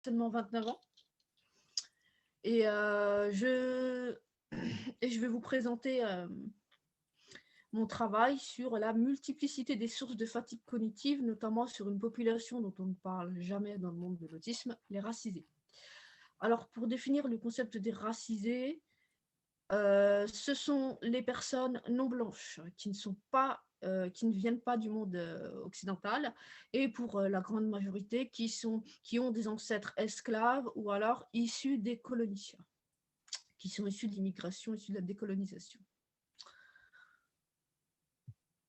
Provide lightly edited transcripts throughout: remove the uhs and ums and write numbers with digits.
seulement 29 ans. Et, je vais vous présenter mon travail sur la multiplicité des sources de fatigue cognitive, notamment sur une population dont on ne parle jamais dans le monde de l'autisme, les racisés. Alors, pour définir le concept des racisés, ce sont les personnes non blanches qui ne viennent pas du monde occidental, et pour la grande majorité qui ont des ancêtres esclaves ou alors issus des colonies, qui sont issus de l'immigration, issus de la décolonisation.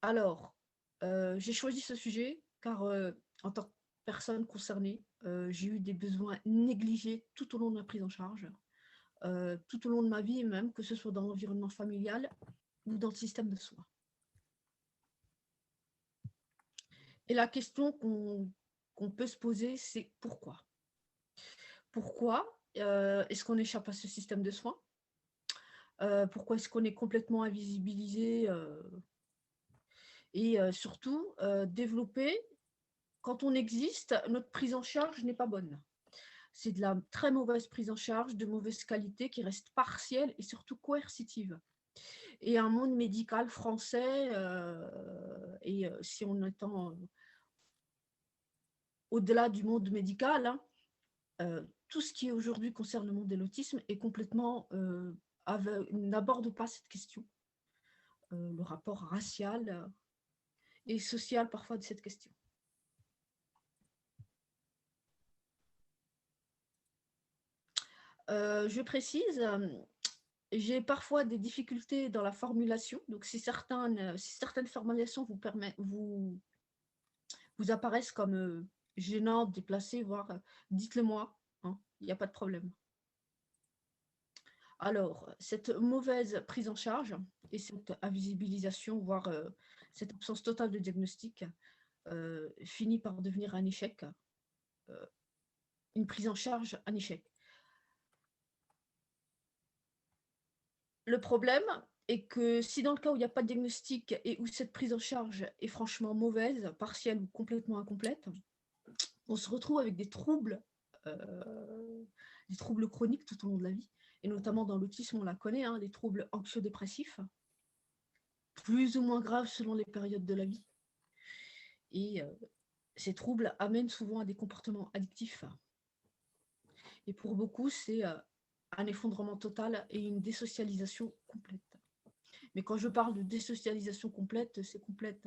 Alors, j'ai choisi ce sujet car en tant que personne concernée, j'ai eu des besoins négligés tout au long de ma prise en charge, tout au long de ma vie même, que ce soit dans l'environnement familial ou dans le système de soins. Et la question qu'on peut se poser, c'est pourquoi? Pourquoi est-ce qu'on échappe à ce système de soins? Pourquoi est-ce qu'on est complètement invisibilisé et surtout, développer, quand on existe, notre prise en charge n'est pas bonne. C'est de la très mauvaise prise en charge, de mauvaise qualité, qui reste partielle et surtout coercitive. Et un monde médical français, et si on étend au-delà du monde médical, hein, tout ce qui aujourd'hui concerne le monde de l'autisme est complètement n'aborde pas cette question, le rapport racial et social parfois de cette question. Je précise, j'ai parfois des difficultés dans la formulation, donc si certaines formulations vous apparaissent comme gênantes, déplacées, voire dites-le moi, hein, il n'y a pas de problème. Alors, cette mauvaise prise en charge et cette invisibilisation, voire cette absence totale de diagnostic, finit par devenir un échec, une prise en charge, un échec. Le problème est que si dans le cas où il n'y a pas de diagnostic et où cette prise en charge est franchement mauvaise, partielle ou complètement incomplète, on se retrouve avec des troubles chroniques tout au long de la vie, et notamment dans l'autisme, on la connaît, hein, les troubles anxio-dépressifs, plus ou moins graves selon les périodes de la vie. Et ces troubles amènent souvent à des comportements addictifs. Et pour beaucoup, c'est un effondrement total et une désocialisation complète. Mais quand je parle de désocialisation complète, c'est complète.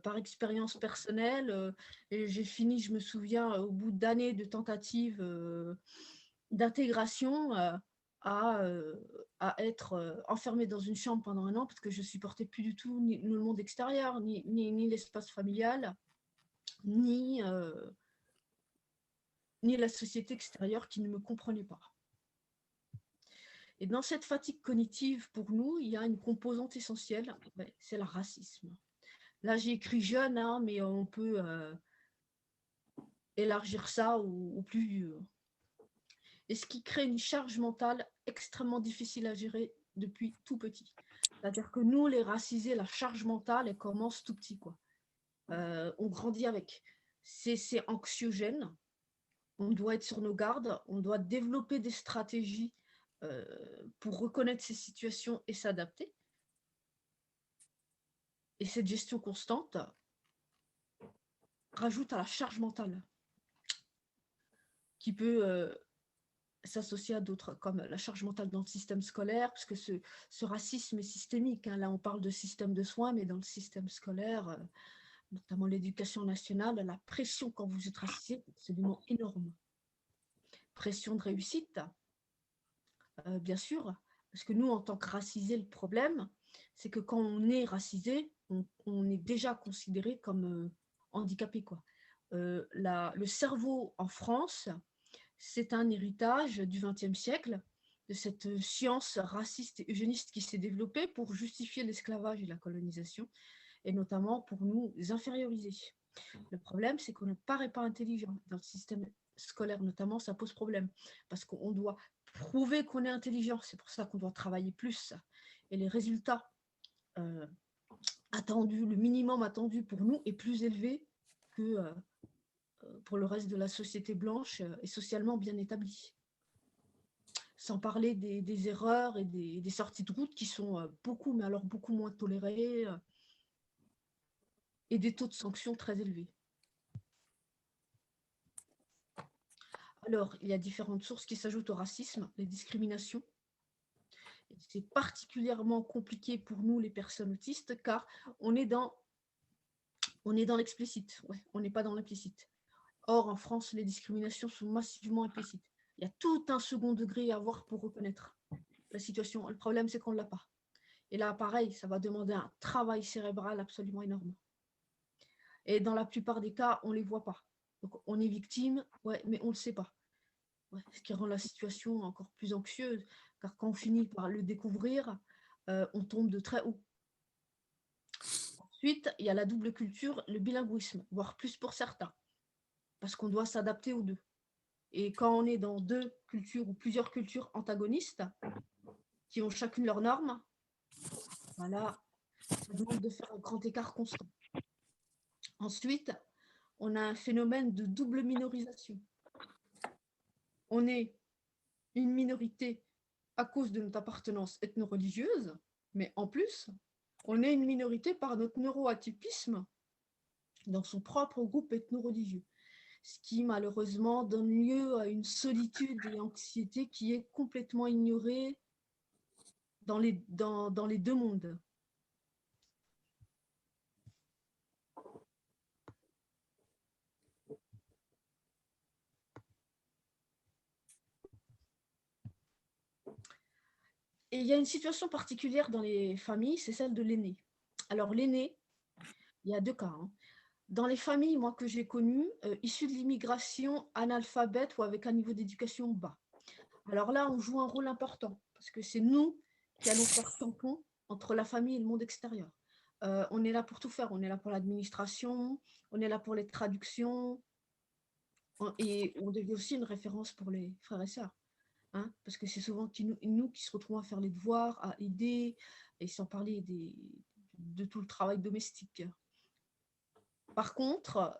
Par expérience personnelle, j'ai fini, je me souviens, au bout d'années de tentatives d'intégration, à être enfermée dans une chambre pendant 1 an parce que je ne supportais plus du tout ni le monde extérieur, ni l'espace familial, ni la société extérieure qui ne me comprenait pas. Et dans cette fatigue cognitive, pour nous, il y a une composante essentielle, c'est le racisme. Là, j'ai écrit jeune, hein, mais on peut élargir ça au plus vieux. Et ce qui crée une charge mentale extrêmement difficile à gérer depuis tout petit. C'est-à-dire que nous, les racisés, la charge mentale, elle commence tout petit, quoi. On grandit avec. C'est anxiogène. On doit être sur nos gardes. On doit développer des stratégies pour reconnaître ces situations et s'adapter. Et cette gestion constante rajoute à la charge mentale qui peut s'associer à d'autres, comme la charge mentale dans le système scolaire, parce que ce racisme est systémique, hein. Là, on parle de système de soins, mais dans le système scolaire, notamment l'éducation nationale, la pression quand vous êtes racisé est absolument énorme. Pression de réussite, bien sûr, parce que nous, en tant que racisés, le problème, c'est que quand on est racisé, on est déjà considéré comme handicapé, quoi. Le cerveau en France, c'est un héritage du XXe siècle, de cette science raciste et eugéniste qui s'est développée pour justifier l'esclavage et la colonisation, et notamment pour nous inférioriser. Le problème, c'est qu'on ne paraît pas intelligent. Dans le système scolaire, notamment, ça pose problème, parce qu'on doit prouver qu'on est intelligent. C'est pour ça qu'on doit travailler plus. Et les résultats attendus, le minimum attendu pour nous est plus élevé que pour le reste de la société blanche est socialement bien établi. Sans parler des erreurs et des sorties de route qui sont beaucoup, mais alors beaucoup moins tolérées et des taux de sanctions très élevés. Alors, il y a différentes sources qui s'ajoutent au racisme, les discriminations. C'est particulièrement compliqué pour nous, les personnes autistes, car on est dans l'explicite, ouais, on n'est pas dans l'implicite. Or, en France, les discriminations sont massivement implicites. Il y a tout un second degré à voir pour reconnaître la situation. Le problème, c'est qu'on ne l'a pas. Et là, pareil, ça va demander un travail cérébral absolument énorme. Et dans la plupart des cas, on ne les voit pas. Donc, on est victime, ouais, mais on ne le sait pas. Ouais, ce qui rend la situation encore plus anxieuse, car quand on finit par le découvrir, on tombe de très haut. Ensuite, il y a la double culture, le bilinguisme, voire plus pour certains, parce qu'on doit s'adapter aux deux. Et quand on est dans deux cultures ou plusieurs cultures antagonistes, qui ont chacune leurs normes, voilà, ça demande de faire un grand écart constant. Ensuite, on a un phénomène de double minorisation. On est une minorité à cause de notre appartenance ethno-religieuse, mais en plus, on est une minorité par notre neuroatypisme dans son propre groupe ethno-religieux, ce qui malheureusement donne lieu à une solitude et anxiété qui est complètement ignorée dans les deux mondes. Et il y a une situation particulière dans les familles, c'est celle de l'aîné. Alors l'aîné, il y a deux cas. Dans les familles, moi, que j'ai connues, issues de l'immigration, analphabètes ou avec un niveau d'éducation bas. Alors là, on joue un rôle important, parce que c'est nous qui allons faire tampon entre la famille et le monde extérieur. On est là pour tout faire, on est là pour l'administration, on est là pour les traductions, et on devient aussi une référence pour les frères et sœurs. Hein, parce que c'est souvent nous qui se retrouvons à faire les devoirs, à aider, et sans parler de tout le travail domestique. Par contre,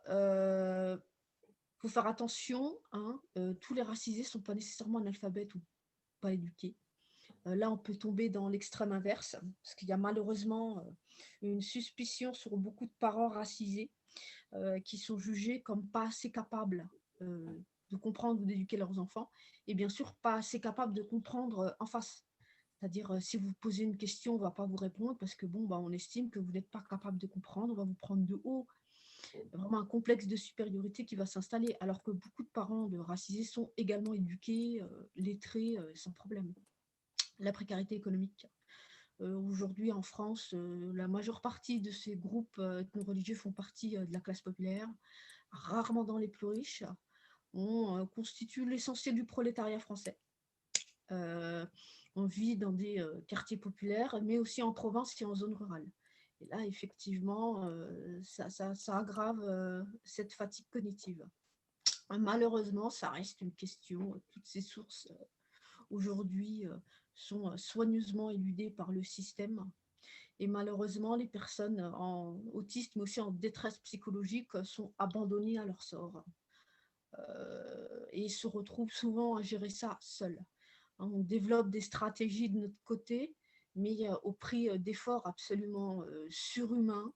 faut faire attention, hein, tous les racisés ne sont pas nécessairement analphabètes ou pas éduqués. Là, on peut tomber dans l'extrême inverse, parce qu'il y a malheureusement une suspicion sur beaucoup de parents racisés qui sont jugés comme pas assez capables de comprendre ou d'éduquer leurs enfants, et bien sûr pas assez capables de comprendre en face. C'est-à-dire, si vous posez une question, on ne va pas vous répondre parce que bon, on estime que vous n'êtes pas capable de comprendre, on va vous prendre de haut. Vraiment un complexe de supériorité qui va s'installer, alors que beaucoup de parents de racisés sont également éduqués, lettrés, sans problème. La précarité économique. Aujourd'hui, en France, la majeure partie de ces groupes ethno-religieux font partie de la classe populaire, rarement dans les plus riches. On constitue l'essentiel du prolétariat français. On vit dans des quartiers populaires, mais aussi en province et en zone rurale. Et là, effectivement, ça aggrave cette fatigue cognitive. Malheureusement, ça reste une question. Toutes ces sources, aujourd'hui, sont soigneusement éludées par le système. Et malheureusement, les personnes en autisme, mais aussi en détresse psychologique, sont abandonnées à leur sort. Et se retrouvent souvent à gérer ça seules. On développe des stratégies de notre côté, mais au prix d'efforts absolument surhumains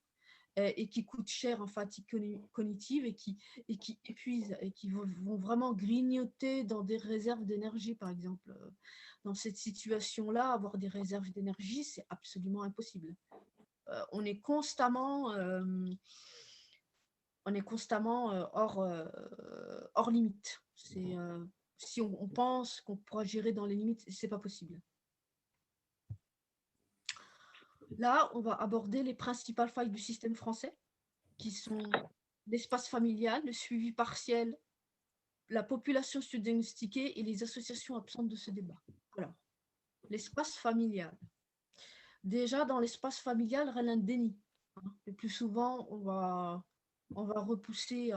et qui coûtent cher en fatigue cognitive et qui épuisent et qui vont vraiment grignoter dans des réserves d'énergie, par exemple. Dans cette situation-là, avoir des réserves d'énergie, c'est absolument impossible. On est constamment hors limite. Si on pense qu'on pourra gérer dans les limites, c'est pas possible. Là, on va aborder les principales failles du système français, qui sont l'espace familial, le suivi partiel, la population sous-diagnostiquée et les associations absentes de ce débat. Alors, l'espace familial. Déjà, dans l'espace familial, règne un déni. Le plus souvent, on va repousser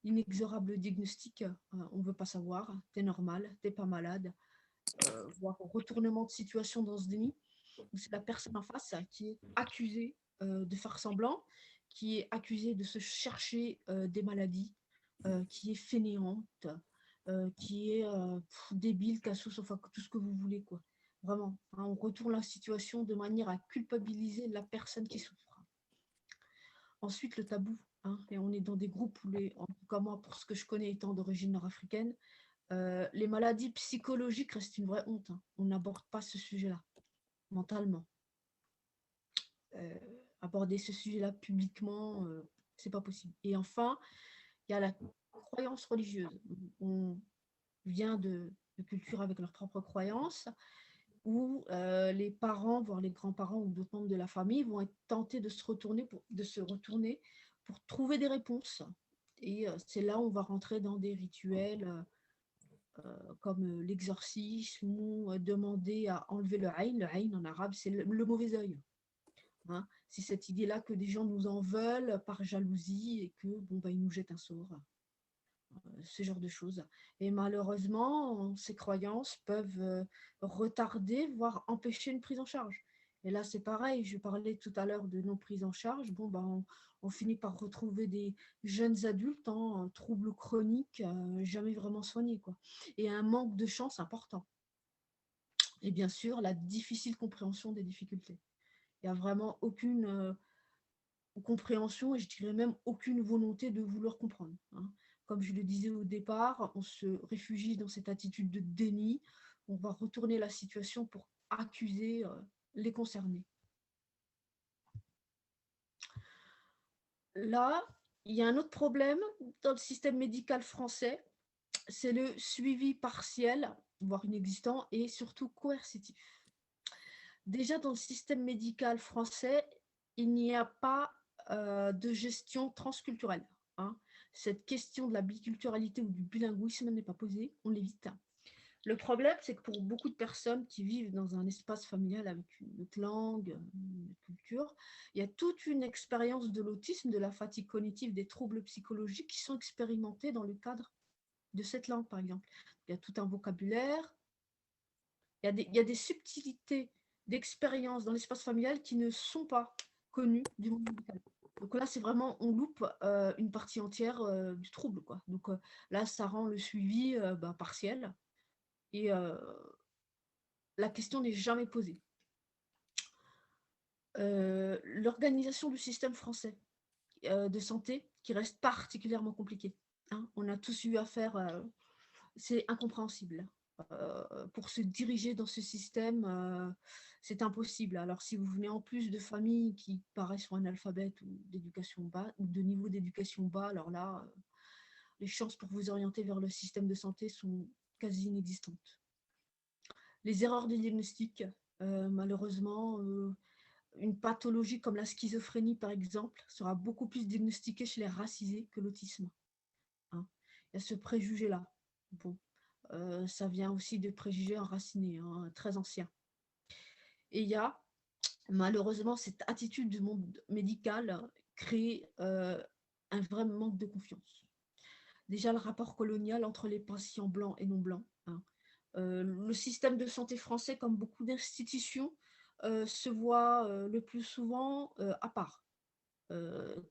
l'inexorable diagnostic. On ne veut pas savoir, t'es normal, t'es pas malade. Voire retournement de situation dans ce déni. C'est la personne en face qui est accusée de faire semblant, qui est accusée de se chercher des maladies, qui est fainéante, qui est débile, cassos, enfin tout ce que vous voulez, quoi. Vraiment, hein, on retourne la situation de manière à culpabiliser la personne qui souffre. Ensuite, le tabou, hein, et on est dans des groupes où, en tout cas moi, pour ce que je connais étant d'origine nord-africaine, les maladies psychologiques restent une vraie honte, hein. On n'aborde pas ce sujet-là, mentalement. Aborder ce sujet-là publiquement, c'est pas possible. Et enfin, il y a la croyance religieuse. On vient de cultures avec leurs propres croyances, où les parents, voire les grands-parents ou d'autres membres de la famille vont être tentés de se retourner pour trouver des réponses. Et c'est là où on va rentrer dans des rituels comme l'exorcisme ou demander à enlever le ayn. Le ayn en arabe, c'est le mauvais œil. Hein. C'est cette idée-là que des gens nous en veulent par jalousie et que bon, bah, ils nous jettent un sort. Ce genre de choses. Et malheureusement, ces croyances peuvent retarder, voire empêcher une prise en charge. Et là, c'est pareil, je parlais tout à l'heure de non-prise en charge. Bon, ben, on finit par retrouver des jeunes adultes en troubles chroniques, jamais vraiment soignés, quoi. Et un manque de chance important. Et bien sûr, la difficile compréhension des difficultés. Il n'y a vraiment aucune compréhension et je dirais même aucune volonté de vouloir comprendre. Hein. Comme je le disais au départ, on se réfugie dans cette attitude de déni. On va retourner la situation pour accuser les concernés. Là, il y a un autre problème dans le système médical français, c'est le suivi partiel, voire inexistant, et surtout coercitif. Déjà, dans le système médical français, il n'y a pas de gestion transculturelle. Hein. Cette question de la biculturalité ou du bilinguisme n'est pas posée, on l'évite. Le problème, c'est que pour beaucoup de personnes qui vivent dans un espace familial avec une autre langue, une autre culture, il y a toute une expérience de l'autisme, de la fatigue cognitive, des troubles psychologiques qui sont expérimentés dans le cadre de cette langue, par exemple. Il y a tout un vocabulaire, il y a des subtilités d'expérience dans l'espace familial qui ne sont pas connues du monde médical. Donc là, c'est vraiment, on loupe une partie entière du trouble, quoi. Donc là, ça rend le suivi partiel et la question n'est jamais posée. L'organisation du système français de santé qui reste particulièrement compliquée. Hein. On a tous eu affaire, c'est incompréhensible. Pour se diriger dans ce système, c'est impossible. Alors, si vous venez en plus de familles qui paraissent analphabètes ou d'éducation bas, ou de niveau d'éducation bas, alors là, les chances pour vous orienter vers le système de santé sont quasi inexistantes. Les erreurs de diagnostic, malheureusement, une pathologie comme la schizophrénie, par exemple, sera beaucoup plus diagnostiquée chez les racisés que l'autisme. Hein. Il y a ce préjugé-là. Bon, ça vient aussi de préjugés enracinés, hein, très anciens. Et il y a malheureusement cette attitude du monde médical crée un vrai manque de confiance. Déjà, le rapport colonial entre les patients blancs et non blancs. Hein. Le système de santé français, comme beaucoup d'institutions, se voit le plus souvent à part.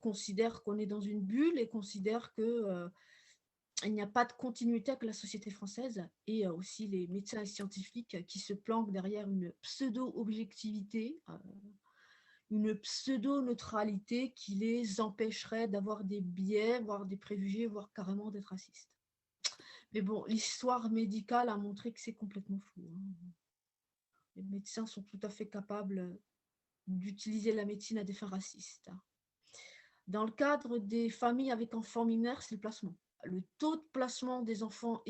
Considère qu'on est dans une bulle et considère que il n'y a pas de continuité avec la société française et aussi les médecins et scientifiques qui se planquent derrière une pseudo-objectivité, une pseudo-neutralité qui les empêcherait d'avoir des biais, voire des préjugés, voire carrément d'être racistes. Mais bon, l'histoire médicale a montré que c'est complètement fou. Hein. Les médecins sont tout à fait capables d'utiliser la médecine à des fins racistes. Dans le cadre des familles avec enfants mineurs, c'est le placement. Le taux de placement des enfants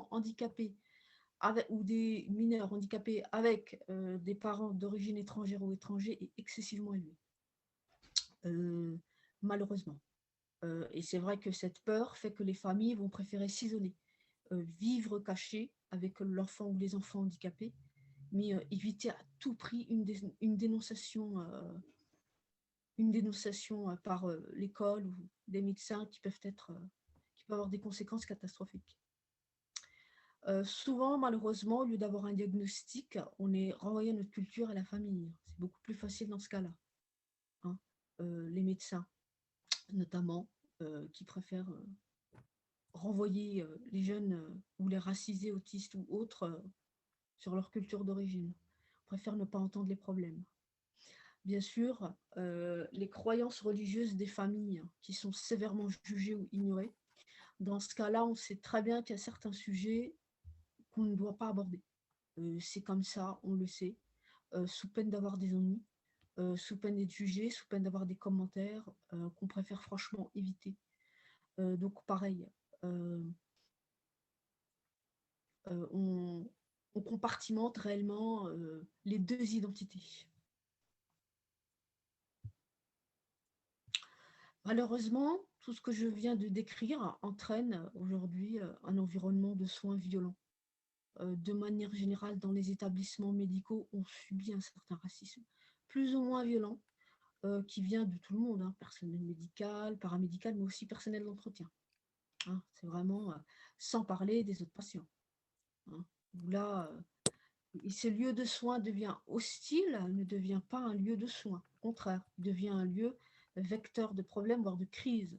handicapés ou des mineurs handicapés avec des parents d'origine étrangère ou étranger est excessivement élevé, malheureusement. Et c'est vrai que cette peur fait que les familles vont préférer s'isoler, vivre cachés avec l'enfant ou les enfants handicapés, mais éviter à tout prix une dénonciation par l'école ou des médecins qui peuvent avoir des conséquences catastrophiques. Souvent, malheureusement, au lieu d'avoir un diagnostic, on est renvoyé à notre culture et à la famille. C'est beaucoup plus facile dans ce cas-là. Hein. Les médecins, notamment, qui préfèrent renvoyer les jeunes ou les racisés, autistes ou autres sur leur culture d'origine. On préfère ne pas entendre les problèmes. Bien sûr, les croyances religieuses des familles qui sont sévèrement jugées ou ignorées. Dans ce cas-là, on sait très bien qu'il y a certains sujets qu'on ne doit pas aborder. C'est comme ça, on le sait, sous peine d'avoir des ennuis, sous peine d'être jugé, sous peine d'avoir des commentaires qu'on préfère franchement éviter. Donc pareil, on compartimente réellement les deux identités. Malheureusement, tout ce que je viens de décrire entraîne aujourd'hui un environnement de soins violents. De manière générale, dans les établissements médicaux, on subit un certain racisme, plus ou moins violent, qui vient de tout le monde, hein, personnel médical, paramédical, mais aussi personnel d'entretien. Hein. C'est vraiment sans parler des autres patients. Hein. Où là, ce lieu de soins devient hostile, ne devient pas un lieu de soins. Au contraire, il devient un lieu vecteur de problèmes, voire de crise,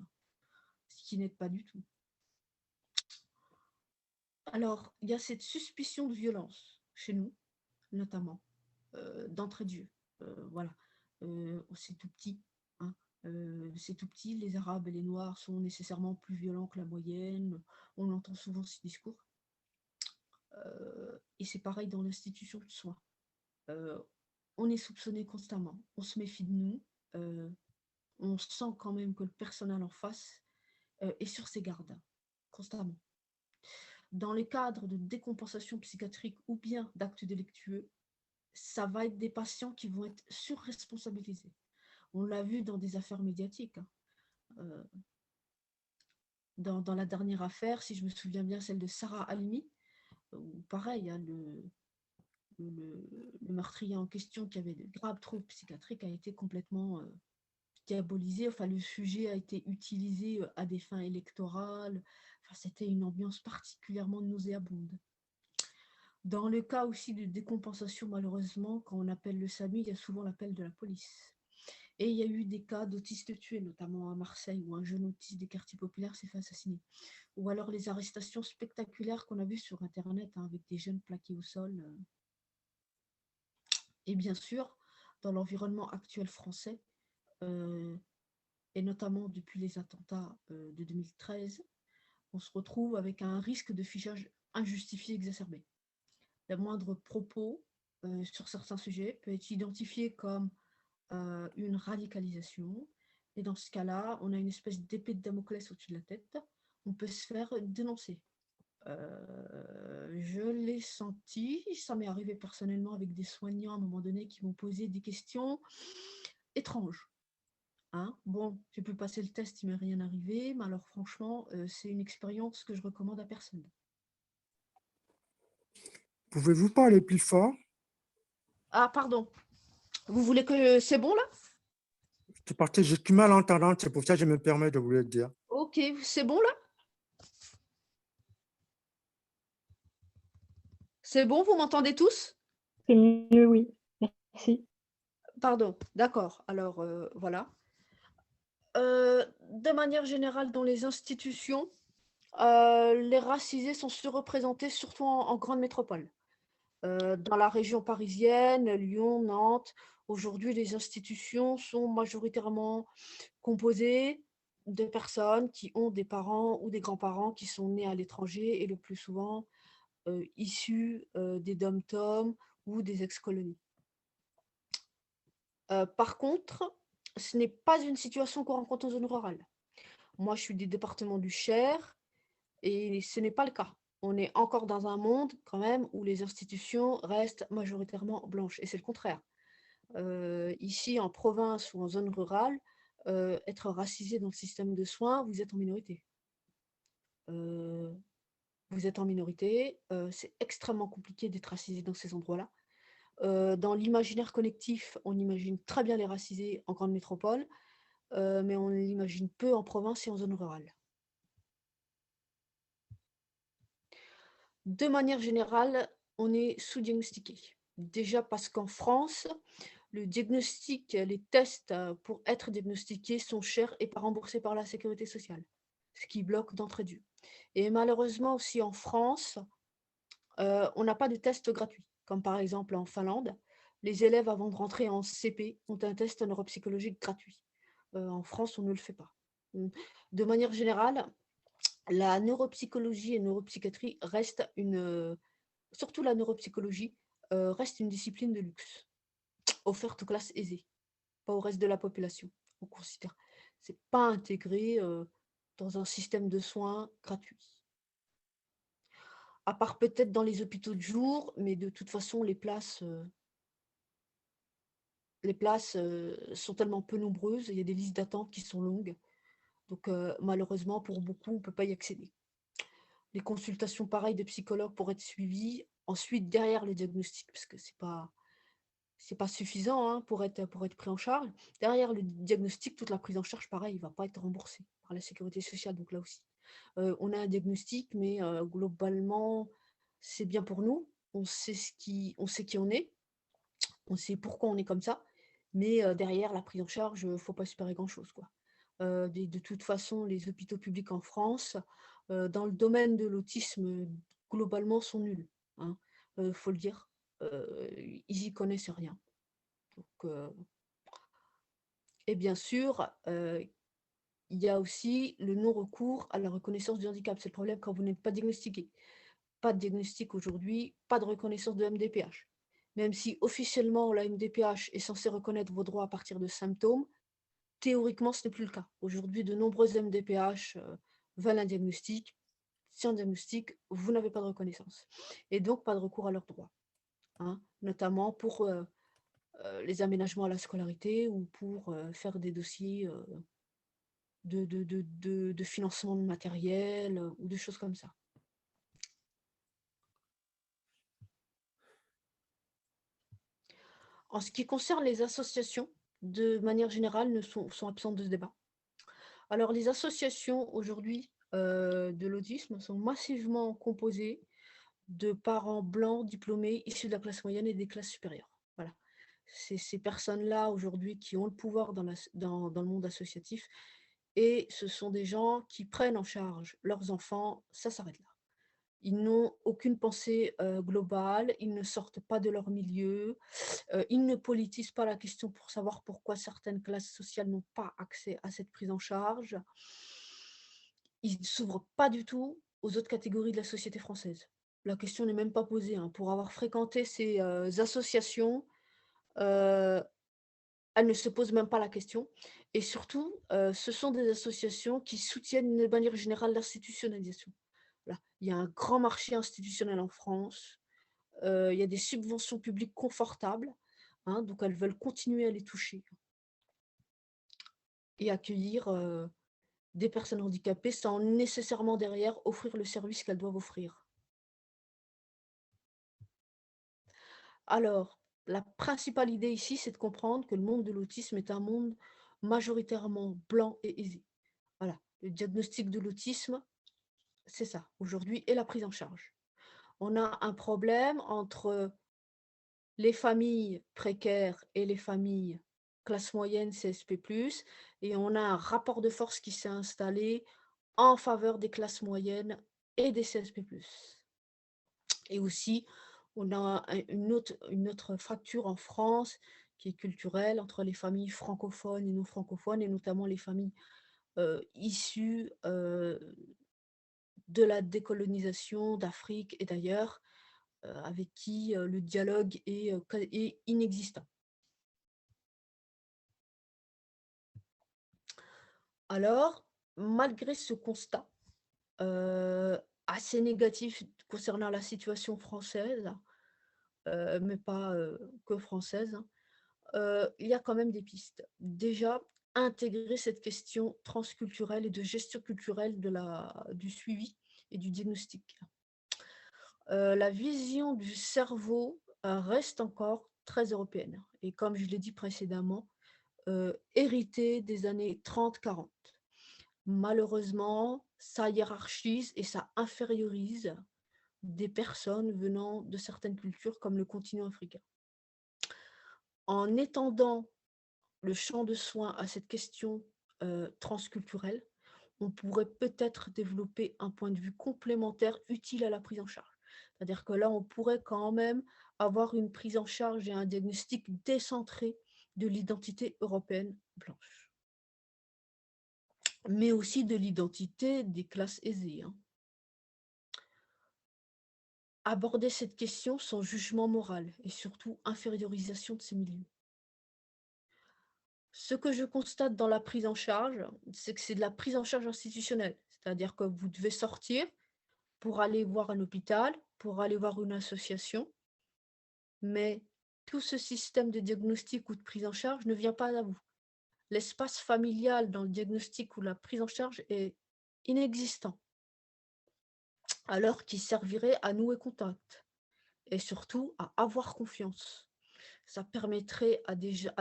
ce qui n'aide pas du tout. Alors, il y a cette suspicion de violence chez nous, notamment, d'entrée de jeu. Voilà, c'est tout petit. Hein. C'est tout petit, les Arabes et les Noirs sont nécessairement plus violents que la moyenne. On entend souvent ce discours. Et c'est pareil dans l'institution de soins. On est soupçonné constamment, on se méfie de nous, on sent quand même que le personnel en face est sur ses gardes, constamment. Dans les cadres de décompensation psychiatrique ou bien d'actes délictueux, ça va être des patients qui vont être surresponsabilisés. On l'a vu dans des affaires médiatiques. Hein. Dans la dernière affaire, si je me souviens bien, celle de Sarah Halimi, où pareil, hein, le meurtrier en question qui avait de graves troubles psychiatriques a été complètement diabolisé. Enfin, le sujet a été utilisé à des fins électorales. Enfin, c'était une ambiance particulièrement nauséabonde. Dans le cas aussi de décompensation, malheureusement, quand on appelle le SAMU, il y a souvent l'appel de la police. Et il y a eu des cas d'autistes tués, notamment à Marseille, où un jeune autiste des quartiers populaires s'est fait assassiner. Ou alors les arrestations spectaculaires qu'on a vues sur Internet, hein, avec des jeunes plaqués au sol. Et bien sûr, dans l'environnement actuel français, et notamment depuis les attentats de 2013, on se retrouve avec un risque de fichage injustifié exacerbé. Le moindre propos sur certains sujets peut être identifié comme une radicalisation. Et dans ce cas-là, on a une espèce d'épée de Damoclès au-dessus de la tête. On peut se faire dénoncer. Je l'ai senti, ça m'est arrivé personnellement avec des soignants à un moment donné qui m'ont posé des questions étranges. Hein. Bon, j'ai pu passer le test, il ne m'est rien arrivé, mais alors franchement, c'est une expérience que je recommande à personne. Pouvez-vous parler plus fort? Ah, pardon. Vous voulez que c'est bon là? C'est parce que je suis malentendante, c'est pour ça que je me permets de vous le dire. Ok, c'est bon là? C'est bon, vous m'entendez tous? C'est mieux, oui. Merci. Pardon, d'accord. Alors, voilà. De manière générale, dans les institutions, les racisés sont surreprésentés surtout en grande métropole. Dans la région parisienne, Lyon, Nantes, aujourd'hui, les institutions sont majoritairement composées de personnes qui ont des parents ou des grands-parents qui sont nés à l'étranger et le plus souvent issus des DOM-TOM ou des ex-colonies. Par contre, ce n'est pas une situation qu'on rencontre en zone rurale. Moi, je suis du département du Cher et ce n'est pas le cas. On est encore dans un monde quand même où les institutions restent majoritairement blanches et c'est le contraire. Ici, en province ou en zone rurale, être racisé dans le système de soins, vous êtes en minorité. Vous êtes en minorité, c'est extrêmement compliqué d'être racisé dans ces endroits-là. Dans l'imaginaire collectif, on imagine très bien les racisés en grande métropole, mais on l'imagine peu en province et en zone rurale. De manière générale, on est sous-diagnostiqué. Déjà parce qu'en France, le diagnostic, les tests pour être diagnostiqué sont chers et pas remboursés par la sécurité sociale. ce qui bloque d'entrée de jeu. Et malheureusement aussi en France, on n'a pas de tests gratuits, comme par exemple en Finlande. Les élèves, avant de rentrer en CP, ont un test neuropsychologique gratuit. En France, on ne le fait pas. De manière générale, la neuropsychologie et neuropsychiatrie restent surtout la neuropsychologie, reste une discipline de luxe, offerte aux classes aisées, pas au reste de la population. On considère c'est pas intégré, dans un système de soins gratuit. À part peut-être dans les hôpitaux de jour, mais de toute façon les places, sont tellement peu nombreuses, il y a des listes d'attente qui sont longues, donc malheureusement pour beaucoup, on ne peut pas y accéder. Les consultations pareilles de psychologues pour être suivies, ensuite derrière le diagnostic, parce que c'est pas suffisant, hein, pour être pris en charge. Derrière le diagnostic, toute la prise en charge, pareil, va pas être remboursée par la sécurité sociale, donc là aussi. On a un diagnostic, mais globalement, c'est bien pour nous. On sait qui on est, on sait pourquoi on est comme ça, mais derrière la prise en charge, faut pas espérer grand-chose, quoi. De toute façon, les hôpitaux publics en France, dans le domaine de l'autisme, globalement, sont nuls, hein, faut le dire. Ils y connaissent rien. Donc, et bien sûr, il y a aussi le non-recours à la reconnaissance du handicap. C'est le problème quand vous n'êtes pas diagnostiqué. Pas de diagnostic aujourd'hui, pas de reconnaissance de MDPH. Même si officiellement la MDPH est censée reconnaître vos droits à partir de symptômes, théoriquement ce n'est plus le cas. Aujourd'hui, de nombreuses MDPH veulent un diagnostic. Sans diagnostic, vous n'avez pas de reconnaissance. Et donc pas de recours à leurs droits, hein, notamment pour les aménagements à la scolarité ou pour faire des dossiers de financement de matériel ou des choses comme ça. En ce qui concerne les associations, de manière générale, sont absentes de ce débat. Alors, les associations aujourd'hui de l'autisme sont massivement composées de parents blancs diplômés issus de la classe moyenne et des classes supérieures. Voilà. C'est ces personnes-là aujourd'hui qui ont le pouvoir dans le monde associatif et ce sont des gens qui prennent en charge leurs enfants, ça s'arrête là. Ils n'ont aucune pensée globale, ils ne sortent pas de leur milieu, ils ne politisent pas la question pour savoir pourquoi certaines classes sociales n'ont pas accès à cette prise en charge. Ils ne s'ouvrent pas du tout aux autres catégories de la société française. La question n'est même pas posée, hein. Pour avoir fréquenté ces associations, elles ne se posent même pas la question. Et surtout, ce sont des associations qui soutiennent de manière générale l'institutionnalisation. Voilà. Il y a un grand marché institutionnel en France. Il y a des subventions publiques confortables, hein, donc elles veulent continuer à les toucher et accueillir des personnes handicapées sans nécessairement derrière offrir le service qu'elles doivent offrir. Alors, la principale idée ici, c'est de comprendre que le monde de l'autisme est un monde majoritairement blanc et aisé. Voilà, le diagnostic de l'autisme, c'est ça, aujourd'hui, et la prise en charge. On a un problème entre les familles précaires et les familles classe moyenne, CSP+, et on a un rapport de force qui s'est installé en faveur des classes moyennes et des CSP+. Et aussi, on a une autre fracture en France qui est culturelle entre les familles francophones et non francophones, et notamment les familles issues de la décolonisation d'Afrique et d'ailleurs, avec qui le dialogue est inexistant. Alors, malgré ce constat assez négatif concernant la situation française, mais pas que française, hein, il y a quand même des pistes. Déjà, intégrer cette question transculturelle et de gestion culturelle du suivi et du diagnostic. La vision du cerveau reste encore très européenne et comme je l'ai dit précédemment, héritée des années 30-40. Malheureusement, ça hiérarchise et ça infériorise des personnes venant de certaines cultures comme le continent africain. En étendant le champ de soins à cette question transculturelle, on pourrait peut-être développer un point de vue complémentaire utile à la prise en charge. C'est-à-dire que là, on pourrait quand même avoir une prise en charge et un diagnostic décentré de l'identité européenne blanche, mais aussi de l'identité des classes aisées, hein. Aborder cette question sans jugement moral et surtout infériorisation de ces milieux. Ce que je constate dans la prise en charge, c'est que c'est de la prise en charge institutionnelle. C'est-à-dire que vous devez sortir pour aller voir un hôpital, pour aller voir une association, mais tout ce système de diagnostic ou de prise en charge ne vient pas à vous. L'espace familial dans le diagnostic ou la prise en charge est inexistant, alors qu'il servirait à nouer contact et surtout à avoir confiance. Ça permettrait à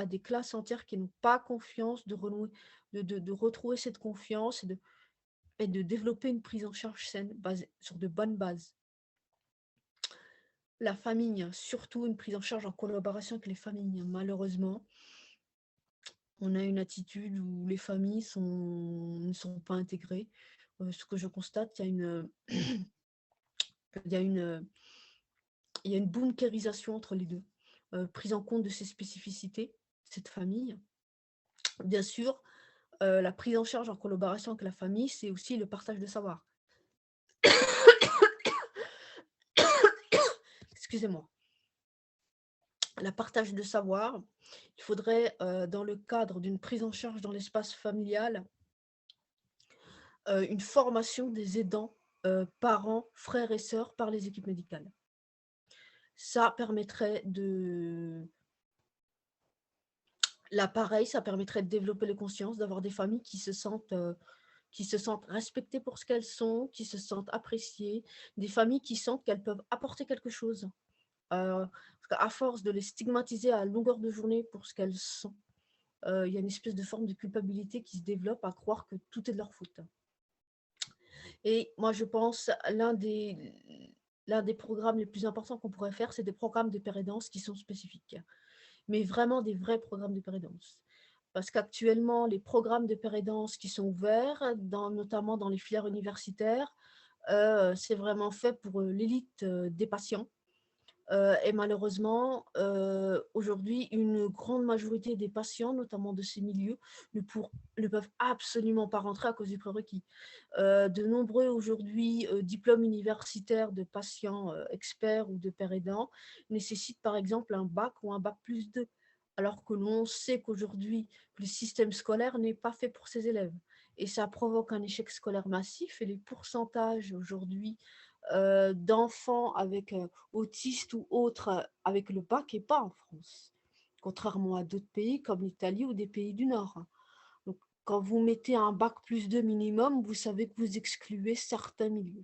des classes entières qui n'ont pas confiance de renouer, de retrouver cette confiance et de développer une prise en charge saine basée sur de bonnes bases. La famille, surtout une prise en charge en collaboration avec les familles. Malheureusement, on a une attitude où les familles ne sont pas intégrées. Ce que je constate, il y a une bunkérisation entre les deux. Prise en compte de ces spécificités, cette famille. Bien sûr, la prise en charge en collaboration avec la famille, c'est aussi le partage de savoir. Excusez-moi. La partage de savoir, il faudrait, dans le cadre d'une prise en charge dans l'espace familial, une formation des aidants, parents, frères et sœurs par les équipes médicales. Ça permettrait de ça permettrait de développer les consciences, d'avoir des familles qui se sentent respectées pour ce qu'elles sont, qui se sentent appréciées, des familles qui sentent qu'elles peuvent apporter quelque chose. Parce qu'à force de les stigmatiser à longueur de journée pour ce qu'elles sont, il y a une espèce de forme de culpabilité qui se développe à croire que tout est de leur faute. Et moi, je pense l'un des programmes les plus importants qu'on pourrait faire, c'est des programmes de pérédance qui sont spécifiques, mais vraiment des vrais programmes de pérédance. Parce qu'actuellement, les programmes de pérédance qui sont ouverts, notamment dans les filières universitaires, c'est vraiment fait pour l'élite des patients. Et malheureusement, aujourd'hui, une grande majorité des patients, notamment de ces milieux, ne peuvent absolument pas rentrer à cause du prérequis. De nombreux aujourd'hui diplômes universitaires de patients experts ou de pères aidants nécessitent par exemple un bac ou un bac+2, alors que l'on sait qu'aujourd'hui, le système scolaire n'est pas fait pour ces élèves. Et ça provoque un échec scolaire massif et les pourcentages aujourd'hui d'enfants avec autistes ou autres avec le bac n'est pas en France, contrairement à d'autres pays comme l'Italie ou des pays du Nord. Donc, quand vous mettez un bac+2 minimum, vous savez que vous excluez certains milieux.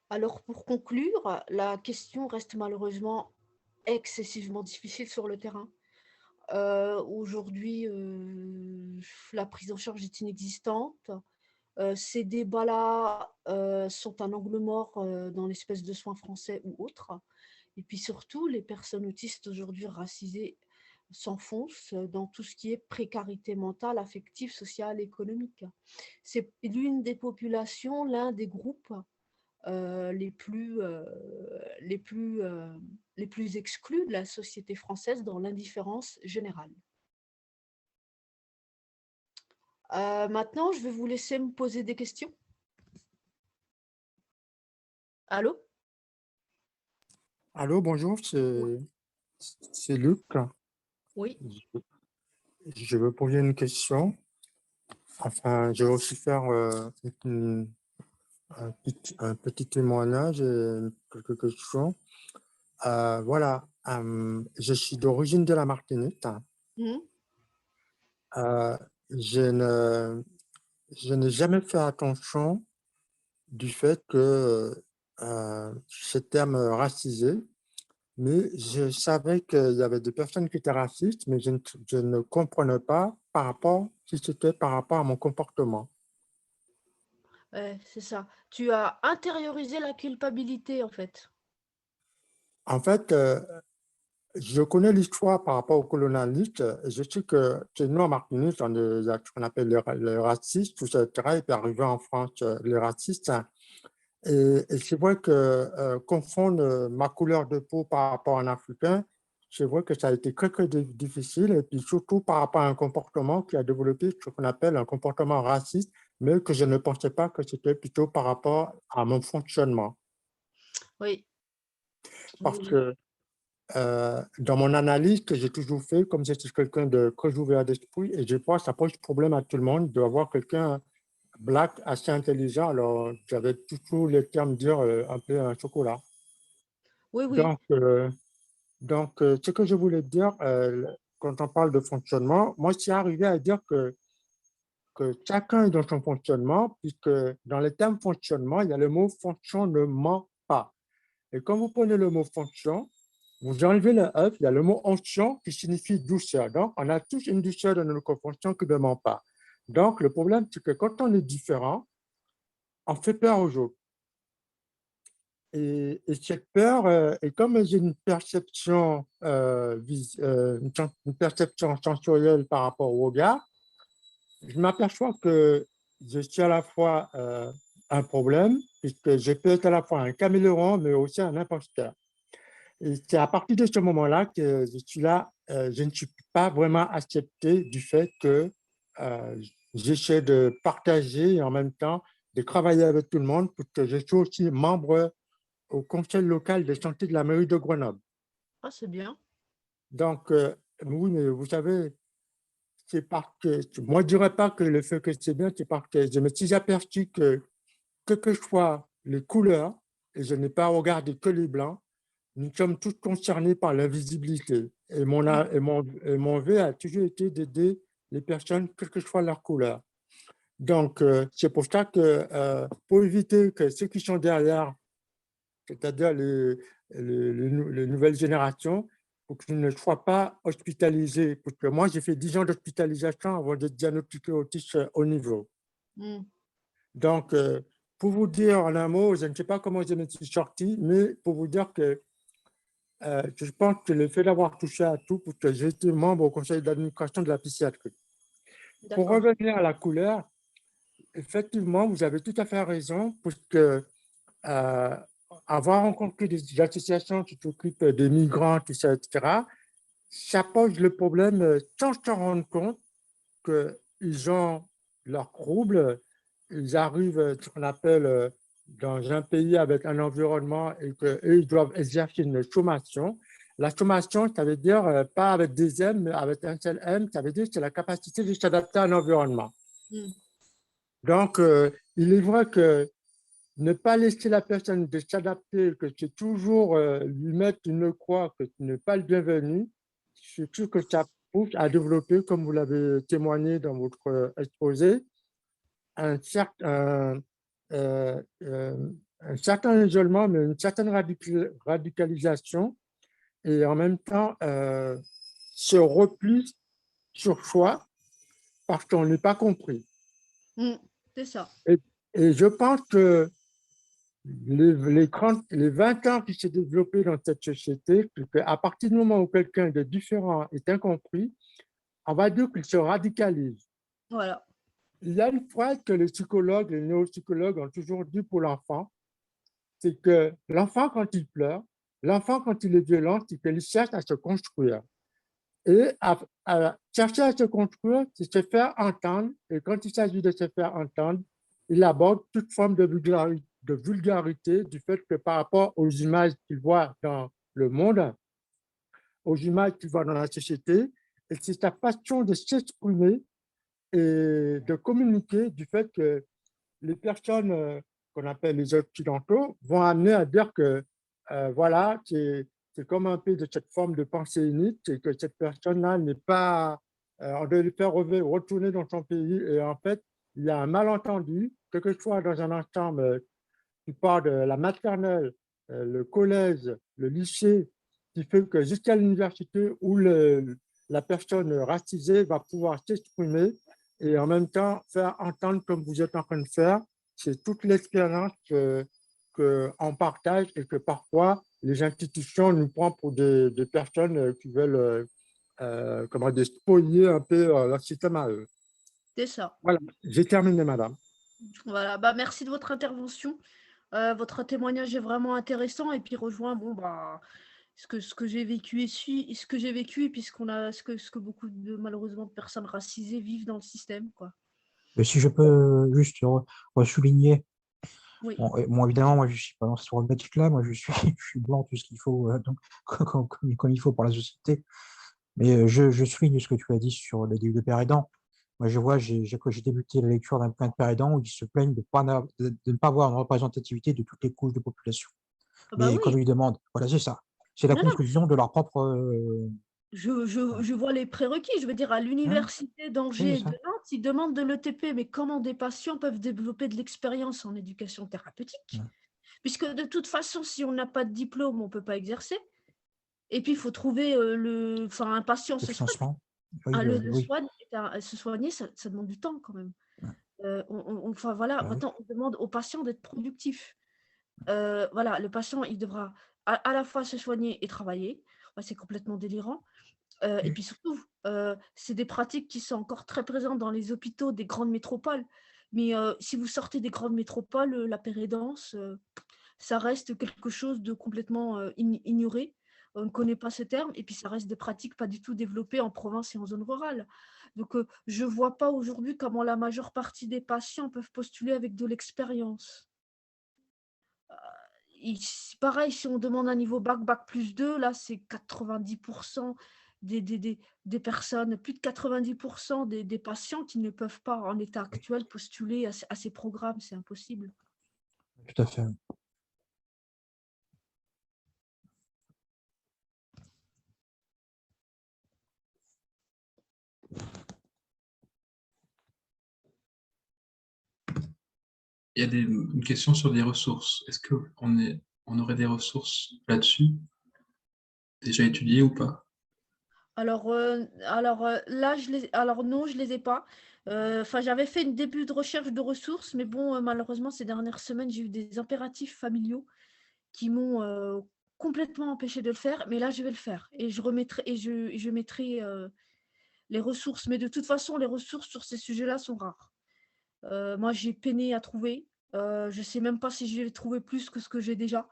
Alors, pour conclure, la question reste malheureusement excessivement difficile sur le terrain. Aujourd'hui, la prise en charge est inexistante. Ces débats-là sont un angle mort dans l'espèce de soins français ou autres. Et puis surtout, les personnes autistes aujourd'hui racisées s'enfoncent dans tout ce qui est précarité mentale, affective, sociale, économique. C'est l'une des populations, l'un des groupes les plus exclus de la société française dans l'indifférence générale. Maintenant, je vais vous laisser me poser des questions. Allô? Allô, bonjour, c'est Luc. Oui. Je veux poser une question. Enfin, je vais aussi faire un petit témoignage et quelques questions. Voilà, je suis d'origine de la Martinique. Mmh. Euh, je ne, je n'ai jamais fait attention du fait que ce terme racisé, mais je savais qu'il y avait des personnes qui étaient racistes, mais je ne comprenais pas si c'était par rapport à mon comportement. Ouais, c'est ça. Tu as intériorisé la culpabilité, en fait. En fait, Je connais l'histoire par rapport aux colonialistes. Je sais que chez nous, en Martinique, il y a ce qu'on appelle le racisme, tout ça, etc. Et puis arrivé en France, le raciste. Et c'est vrai que confondre ma couleur de peau par rapport à un Africain, c'est vrai que ça a été très, très difficile. Et puis surtout par rapport à un comportement qui a développé ce qu'on appelle un comportement raciste, mais que je ne pensais pas que c'était plutôt par rapport à mon fonctionnement. Oui, Parce oui, que dans mon analyse que j'ai toujours fait, comme je suis quelqu'un de très ouvert d'esprit, et je pense que ça pose problème à tout le monde d'avoir quelqu'un black assez intelligent. Alors, j'avais toujours les termes dire un peu un chocolat. oui, oui, Donc, ce que je voulais dire, quand on parle de fonctionnement, moi, je suis arrivé à dire que chacun est dans son fonctionnement, puisque dans le terme fonctionnement, il y a le mot fonctionnement pas. Et quand vous prenez le mot fonction, vous enlevez le F, il y a le mot onction qui signifie douceur. Donc, on a tous une douceur dans notre fonction qui ne ment pas. Donc, le problème, c'est que quand on est différent, on fait peur aux autres. Et cette peur, et comme j'ai une perception, une perception sensorielle par rapport au regard, je m'aperçois que je suis à la fois un problème, puisque je peux être à la fois un caméléon, mais aussi un imposteur. Et c'est à partir de ce moment-là que je suis là, je ne suis pas vraiment accepté du fait que j'essaie de partager et en même temps de travailler avec tout le monde, parce que je suis aussi membre au conseil local de santé de la mairie de Grenoble. ah, c'est bien. Donc, oui, mais vous savez, c'est parce que, moi, je ne dirais pas que le fait que c'est bien, c'est parce que je me suis aperçu que, quelles que soient les couleurs, et je n'ai pas regardé que les blancs, nous sommes tous concernés par l'invisibilité. Et Mm. mon vœu a toujours été d'aider les personnes, quelle que soit leur couleur. Donc, c'est pour ça que, pour éviter que ceux qui sont derrière, c'est-à-dire les nouvelles générations, pour qu'ils ne soient pas hospitalisés. Parce que moi, j'ai fait 10 ans d'hospitalisation avant d'être diagnostiqué autiste haut niveau. Mm. Donc, pour vous dire en un mot, je ne sais pas comment je me suis sorti, mais pour vous dire que je pense que le fait d'avoir touché à tout, parce que j'ai été membre au conseil d'administration de la psychiatrie. Pour D'accord. revenir à la couleur, effectivement, vous avez tout à fait raison, parce que avoir rencontré des associations qui s'occupent des migrants, tout ça, etc., ça pose le problème sans se rendre compte qu'ils ont leurs troubles, ils arrivent, ce qu'on appelle, dans un pays avec un environnement et qu'eux, ils doivent exercer une sommation. La sommation, ça veut dire pas avec des M, mais avec un seul M, ça veut dire que c'est la capacité de s'adapter à un environnement. Mm. Donc, il est vrai que ne pas laisser la personne de s'adapter, que c'est toujours lui mettre une croix, que tu n'es pas le bienvenu, c'est sûr que ça pousse à développer, comme vous l'avez témoigné dans votre exposé, un certain, un certain isolement, mais une certaine radicalisation, et en même temps ce repli sur soi parce qu'on n'est pas compris. Mm. C'est ça. Et, et je pense que les 20 ans qui s'est développé dans cette société, à partir du moment où quelqu'un de différent est incompris, on va dire qu'il se radicalise. Voilà. Il y a une phrase que les psychologues, les neuropsychologues ont toujours dit pour l'enfant, c'est que l'enfant, quand il pleure, l'enfant, quand il est violent, c'est qu'il cherche à se construire. Et à chercher à se construire, c'est se faire entendre. Et quand il s'agit de se faire entendre, il aborde toute forme de vulgarité du fait que par rapport aux images qu'il voit dans le monde, aux images qu'il voit dans la société, et c'est sa façon de s'exprimer et de communiquer du fait que les personnes qu'on appelle les occidentaux vont amener à dire que voilà, c'est comme un peu de cette forme de pensée unique et que cette personne-là n'est pas, on doit le faire retourner dans son pays et en fait, il y a un malentendu, que ce soit dans un ensemble qui part de la maternelle, le collège, le lycée, qui fait que jusqu'à l'université où la personne racisée va pouvoir s'exprimer et en même temps faire entendre comme vous êtes en train de faire, c'est toute l'expérience que qu'on partage et que parfois les institutions nous prennent pour des personnes qui veulent comment dire, spolier un peu leur système à eux. C'est ça. Voilà, j'ai terminé, madame. Voilà, bah, merci de votre intervention. Votre témoignage est vraiment intéressant et puis rejoint, bon, bah, ce que j'ai vécu ce que j'ai vécu et puis ce que beaucoup de malheureusement de personnes racisées vivent dans le système, quoi. Mais si je peux juste souligner, Oui. bon, évidemment, moi, je ne suis pas dans cette problématique-là, moi, je suis blanc, tout ce qu'il faut, donc, comme il faut pour la société. Mais je souligne ce que tu as dit sur le début de père aidant. Moi, je vois, j'ai débuté la lecture d'un bouquin de père aidant où ils se plaignent de ne pas avoir une représentativité de toutes les couches de population. Ah bah Mais oui. comme ils demandent, voilà, c'est ça. C'est la Non, non, conclusion de leur propre. je vois les prérequis. Je veux dire, à l'université Oui, d'Angers c'est et de ça. Nantes, ils demandent de l'ETP, mais comment des patients peuvent développer de l'expérience en éducation thérapeutique? Ouais. Puisque de toute façon, si on n'a pas de diplôme, on ne peut pas exercer. Et puis, il faut trouver un patient Le se soigne. financement. Oui, oui. Se soigner, ça demande du temps quand même. Ouais. Enfin voilà, Bah oui. maintenant on demande au patient d'être productif. Voilà, le patient, il devra à la fois se soigner et travailler. Ouais, c'est complètement délirant. Et puis surtout, c'est des pratiques qui sont encore très présentes dans les hôpitaux des grandes métropoles. Mais si vous sortez des grandes métropoles, la pérédance, ça reste quelque chose de complètement ignoré. On ne connaît pas ce terme, et puis ça reste des pratiques pas du tout développées en province et en zone rurale. Donc, je ne vois pas aujourd'hui comment la majeure partie des patients peuvent postuler avec de l'expérience. Pareil, si on demande un niveau bac plus 2, là, c'est 90% des personnes, plus de 90% des patients qui ne peuvent pas, en état Oui, actuel, postuler à ces programmes. C'est impossible. tout à fait. Il y a une question sur des ressources. Est-ce qu'on aurait des ressources là-dessus, déjà étudiées ou pas? Alors, là, alors non, je les ai pas. Enfin, j'avais fait une début de recherche de ressources, mais bon, malheureusement, ces dernières semaines, j'ai eu des impératifs familiaux qui m'ont complètement empêché de le faire. Mais là, je vais le faire et je mettrai les ressources. Mais de toute façon, les ressources sur ces sujets-là sont rares. Moi, j'ai peiné à trouver. Je sais même pas si je vais trouver plus que ce que j'ai déjà.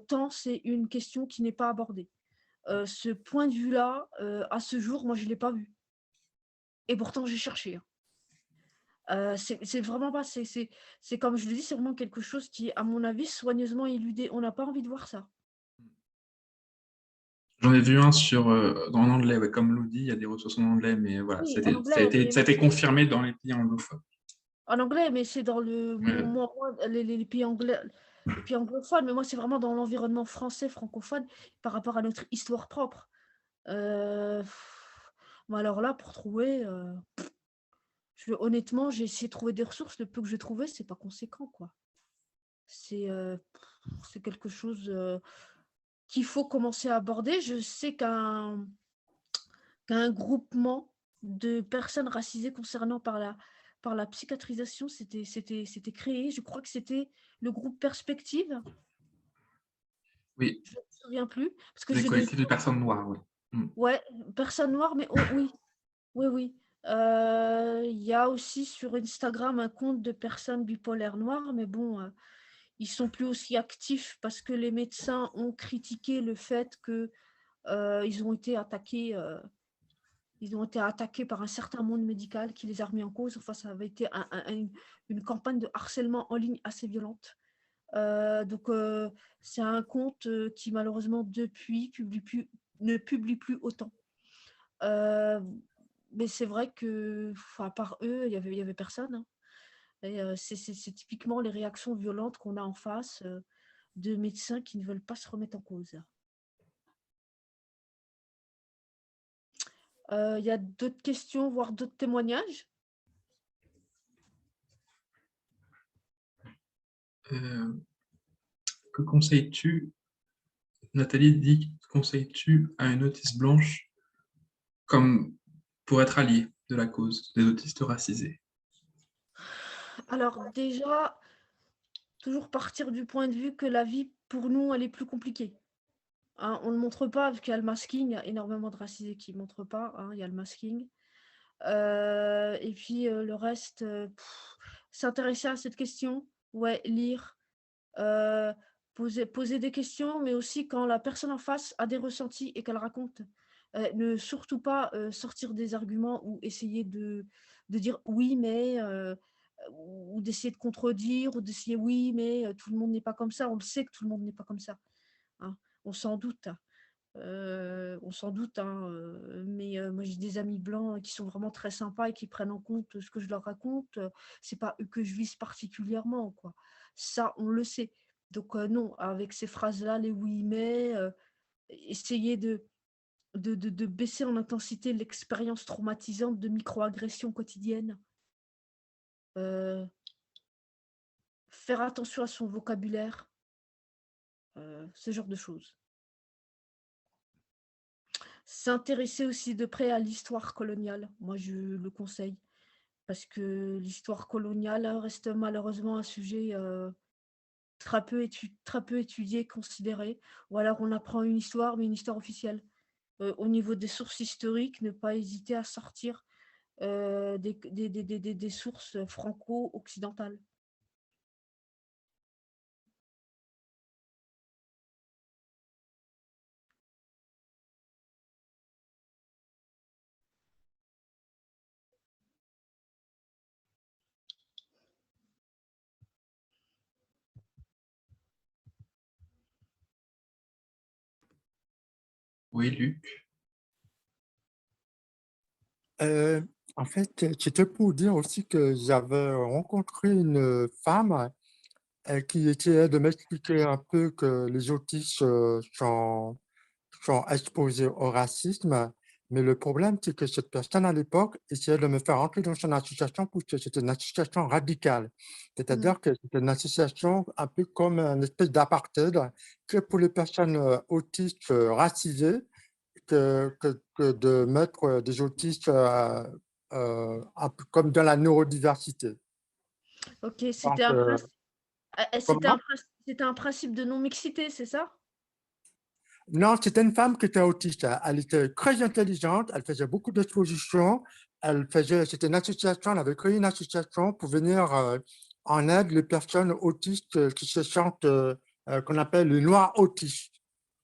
Tant c'est une question qui n'est pas abordée. Ce point de vue-là, à ce jour, moi, je ne l'ai pas vu. Et pourtant, j'ai cherché. C'est vraiment pas. C'est comme je le dis, c'est vraiment quelque chose qui, à mon avis, soigneusement éludé. On n'a pas envie de voir ça. J'en ai vu un en anglais, ouais, comme Lou dit, il y a des ressources en anglais, mais voilà, Oui, ça en anglais, a été confirmé dans les pays anglophones. en anglais, mais c'est dans Ouais. les pays anglais, les pays anglophones, mais moi, c'est vraiment dans l'environnement français, francophone, par rapport à notre histoire propre. Bon, alors là, pour trouver, honnêtement, j'ai essayé de trouver des ressources. Le peu que j'ai trouvé, c'est pas conséquent, quoi. C'est quelque chose qu'il faut commencer à aborder. Je sais qu'un groupement de personnes racisées concernant par la psychiatrisation s'était créé. Je crois que c'était le groupe Perspective. Oui, Je ne me souviens plus. Parce que des j'ai des... collectifs de personnes noires, oui. Ouais, personnes noires, mais oui, oui, oui. Il y a aussi sur Instagram un compte de personnes bipolaires noires, mais bon, ils sont plus aussi actifs parce que les médecins ont critiqué le fait que ils ont été attaqués. Ils ont été attaqués par un certain monde médical qui les a remis en cause. Enfin, ça avait été une campagne de harcèlement en ligne assez violente. Donc, c'est un compte qui, malheureusement, depuis, ne publie plus autant. Mais c'est vrai que, à part eux, il y avait personne. Hein. Et c'est typiquement les réactions violentes qu'on a en face de médecins qui ne veulent pas se remettre en cause. Il y a d'autres questions, voire d'autres témoignages? Que conseilles-tu, Nathalie dit, que conseilles-tu à une autiste blanche comme pour être alliée de la cause des autistes racisés? Alors déjà, toujours partir du point de vue que la vie, pour nous, elle est plus compliquée. Hein, on ne le montre pas, parce qu'il y a le masking, il y a énormément de racisés qui ne montrent pas, hein, il y a le masking. Et puis le reste, s'intéresser à cette question, ouais, lire, poser des questions, mais aussi quand la personne en face a des ressentis et qu'elle raconte. Ne surtout pas sortir des arguments ou essayer de dire oui, mais ou d'essayer de contredire, ou d'essayer oui, mais tout le monde n'est pas comme ça. On le sait que tout le monde n'est pas comme ça. Hein. On s'en doute. On s'en doute, hein, mais moi j'ai des amis blancs qui sont vraiment très sympas et qui prennent en compte ce que je leur raconte. C'est pas eux que je vise particulièrement, quoi. Ça, on le sait. Donc non, avec ces phrases-là, les oui mais, essayer de baisser en intensité l'expérience traumatisante de microagressions quotidiennes. Faire attention à son vocabulaire, ce genre de choses. S'intéresser aussi de près à l'histoire coloniale, moi je le conseille, parce que l'histoire coloniale reste malheureusement un sujet très peu étudié, considéré, ou alors on apprend une histoire, mais une histoire officielle. Au niveau des sources historiques, ne pas hésiter à sortir des sources franco-occidentales. Oui, Luc. Euh, En fait, c'était pour dire aussi que j'avais rencontré une femme qui essayait de m'expliquer un peu que les autistes sont exposés au racisme. Mais le problème, c'est que cette personne, à l'époque, essayait de me faire entrer dans son association parce que c'était une association radicale. C'est-à-dire que c'était une association un peu comme une espèce d'apartheid que pour les personnes autistes racisées, que de mettre des autistes un peu comme dans la neurodiversité. Ok, Donc, c'était comment? c'était un principe de non-mixité, c'est ça? Non, c'était une femme qui était autiste. Elle était très intelligente, elle faisait beaucoup d'expositions. C'était une association, elle avait créé une association pour venir en aide les personnes autistes qui se sentent, qu'on appelle les noirs autistes.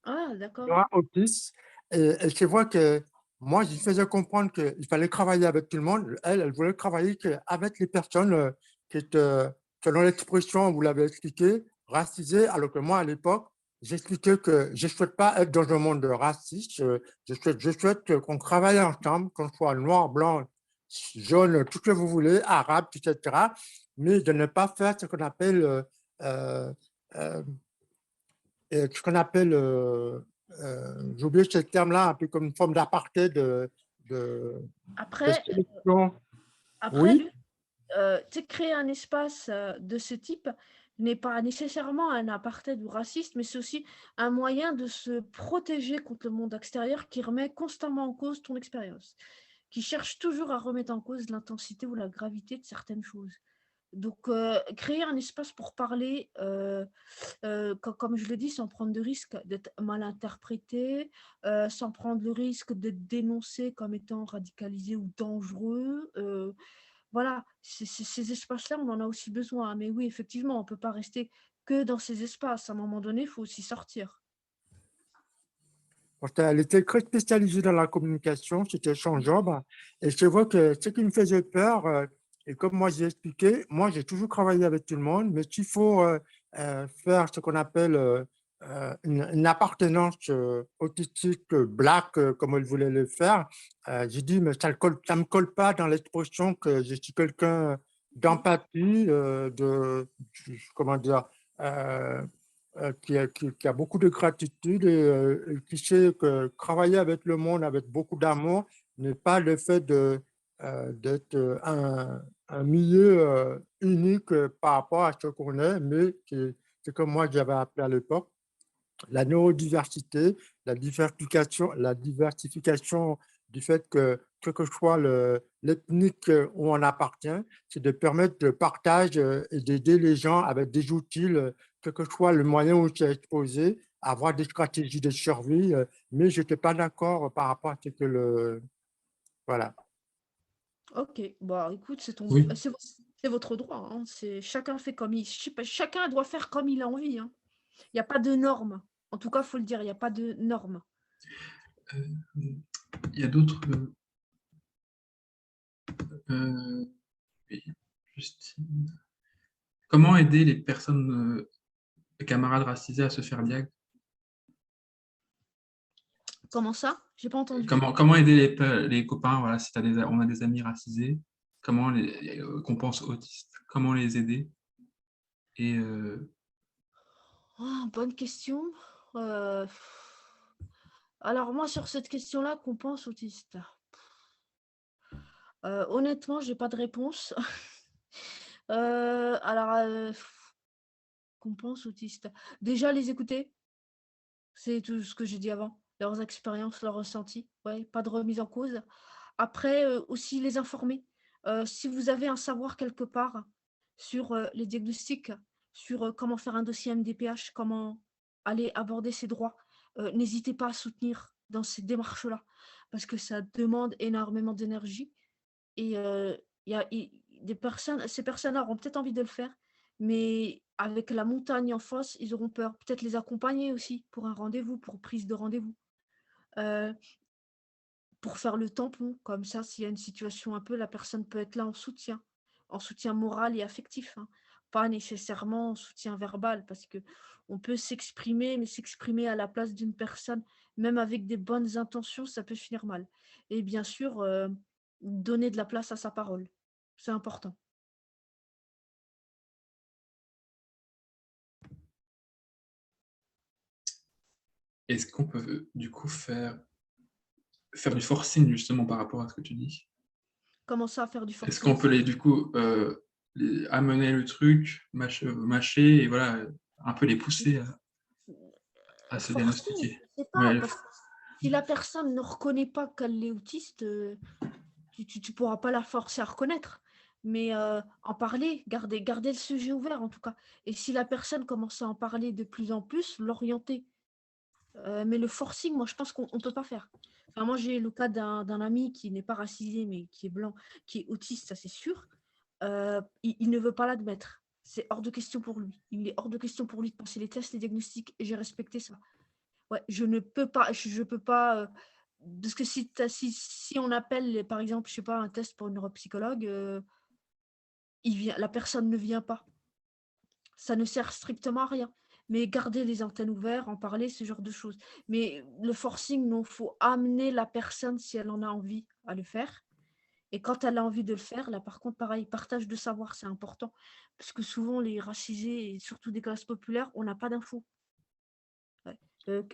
Ah, d'accord. Noirs autistes. Et je vois que moi, je lui faisais comprendre qu'il fallait travailler avec tout le monde. Elle voulait travailler avec les personnes qui étaient, selon l'expression, vous l'avez expliqué, racisées, alors que moi, à l'époque, j'expliquais que je ne souhaite pas être dans un monde raciste. Je souhaite qu'on travaille ensemble, qu'on soit noir, blanc, jaune, tout ce que vous voulez, arabe, etc. Mais de ne pas faire ce qu'on appelle, euh, euh, j'ai oublié ce terme-là, un peu comme une forme d'apartheid, de Après, sélection. après Oui. lui, tu sais, créer un espace de ce type n'est pas nécessairement un apartheid ou raciste, mais c'est aussi un moyen de se protéger contre le monde extérieur qui remet constamment en cause ton expérience, qui cherche toujours à remettre en cause l'intensité ou la gravité de certaines choses. Donc, créer un espace pour parler, comme je l'ai dit, sans prendre de risque d'être mal interprété, sans prendre le risque d'être dénoncé comme étant radicalisé ou dangereux. Voilà, ces espaces-là, on en a aussi besoin. Mais oui, effectivement, on ne peut pas rester que dans ces espaces. À un moment donné, il faut aussi sortir. Parce qu'elle était très spécialisée dans la communication, c'était son job. Et je vois que ce qui me faisait peur, et comme moi j'ai expliqué, moi j'ai toujours travaillé avec tout le monde, mais s'il faut faire ce qu'on appelle une appartenance autistique black, comme elle voulait le faire, j'ai dit, mais ça ne me colle pas dans l'expression que je suis quelqu'un d'empathie, comment dire, euh, qui a beaucoup de gratitude et qui sait que travailler avec le monde avec beaucoup d'amour n'est pas le fait d'être un milieu unique par rapport à ce qu'on est, mais c'est comme moi j'avais appelé à l'époque la neurodiversité, la diversification du fait que quelle que soit l'ethnique où on appartient, c'est de permettre le partage et d'aider les gens avec des outils, quel que soit le moyen où tu es exposé, à avoir des stratégies de survie. Mais je n'étais pas d'accord par rapport à ce que le... Voilà. Ok, bon, écoute, Oui, c'est votre droit, hein. Chacun fait comme chacun doit faire comme il a envie, hein. Il n'y a pas de normes. En tout cas, il faut le dire, il n'y a pas de normes. il y a d'autres. Oui, Justine. Comment aider les personnes, les camarades racisés à se faire diag? Comment ça? J'ai pas entendu. Comment aider les copains, voilà, si on a des amis racisés, qu'on pense autistes, comment les aider? Et Ah, bonne question. Euh, Alors moi, sur cette question-là, qu'on pense autiste. Honnêtement, j'ai pas de réponse. Alors, qu'on pense autiste. Déjà, les écouter, c'est tout ce que j'ai dit avant. Leurs expériences, leurs ressentis. Ouais, pas de remise en cause. Après, aussi les informer. Si vous avez un savoir quelque part sur les diagnostics, sur comment faire un dossier MDPH, comment aller aborder ses droits, n'hésitez pas à soutenir dans ces démarches-là, parce que ça demande énormément d'énergie. Et des personnes, ces personnes-là auront peut-être envie de le faire, mais avec la montagne en face, ils auront peur. Peut-être les accompagner aussi pour un rendez-vous, pour prise de rendez-vous. Euh, pour faire le tampon. Comme ça, s'il y a une situation un peu, la personne peut être là en soutien moral et affectif, hein. Pas nécessairement en soutien verbal, parce que on peut s'exprimer, mais s'exprimer à la place d'une personne, même avec des bonnes intentions, ça peut finir mal. Et bien sûr, donner de la place à sa parole. C'est important. est-ce qu'on peut du coup faire du forcing justement par rapport à ce que tu dis? Commencer à faire du Est-ce qu'on forcing. peut du coup amener le truc, mâcher et voilà, un peu les pousser à se Forcing, diagnostiquer? je sais pas, Ouais, parce que si la personne ne reconnaît pas qu'elle est autiste, tu pourras pas la forcer à reconnaître. Mais en parler, garder le sujet ouvert en tout cas. Et si la personne commence à en parler de plus en plus, l'orienter. Mais le forcing, moi, je pense qu'on ne peut pas faire. Enfin, moi, j'ai le cas d'un ami qui n'est pas racisé, mais qui est blanc, qui est autiste, ça c'est sûr. Il ne veut pas l'admettre. C'est hors de question pour lui. Il est hors de question pour lui de passer les tests, les diagnostics, et j'ai respecté ça. Ouais, je ne peux pas, je peux pas, parce que si on appelle, par exemple, je sais pas, un test pour une neuropsychologue, la personne ne vient pas. Ça ne sert strictement à rien. Mais garder les antennes ouvertes, en parler, ce genre de choses. Mais le forcing, non, faut amener la personne si elle en a envie à le faire. Et quand elle a envie de le faire, là, par contre, pareil, partage de savoir, c'est important. Parce que souvent, les racisés, et surtout des classes populaires, on n'a pas d'infos. Ouais.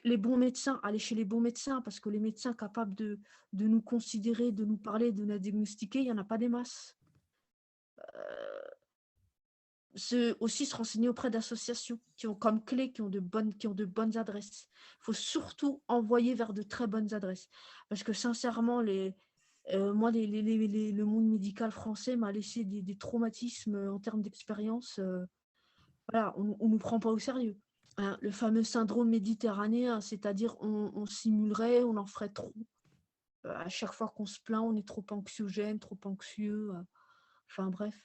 Les bons médecins, aller chez les bons médecins, parce que les médecins capables de nous considérer, de nous parler, de nous diagnostiquer, il n'y en a pas des masses. Aussi se renseigner auprès d'associations qui ont comme clé, qui ont de bonnes adresses. Il faut surtout envoyer vers de très bonnes adresses. Parce que sincèrement, moi, le monde médical français m'a laissé des traumatismes en termes d'expérience. Voilà, on ne nous prend pas au sérieux. Hein, le fameux syndrome méditerranéen, c'est-à-dire on simulerait, on en ferait trop. À chaque fois qu'on se plaint, on est trop anxiogène, trop anxieux. Enfin bref.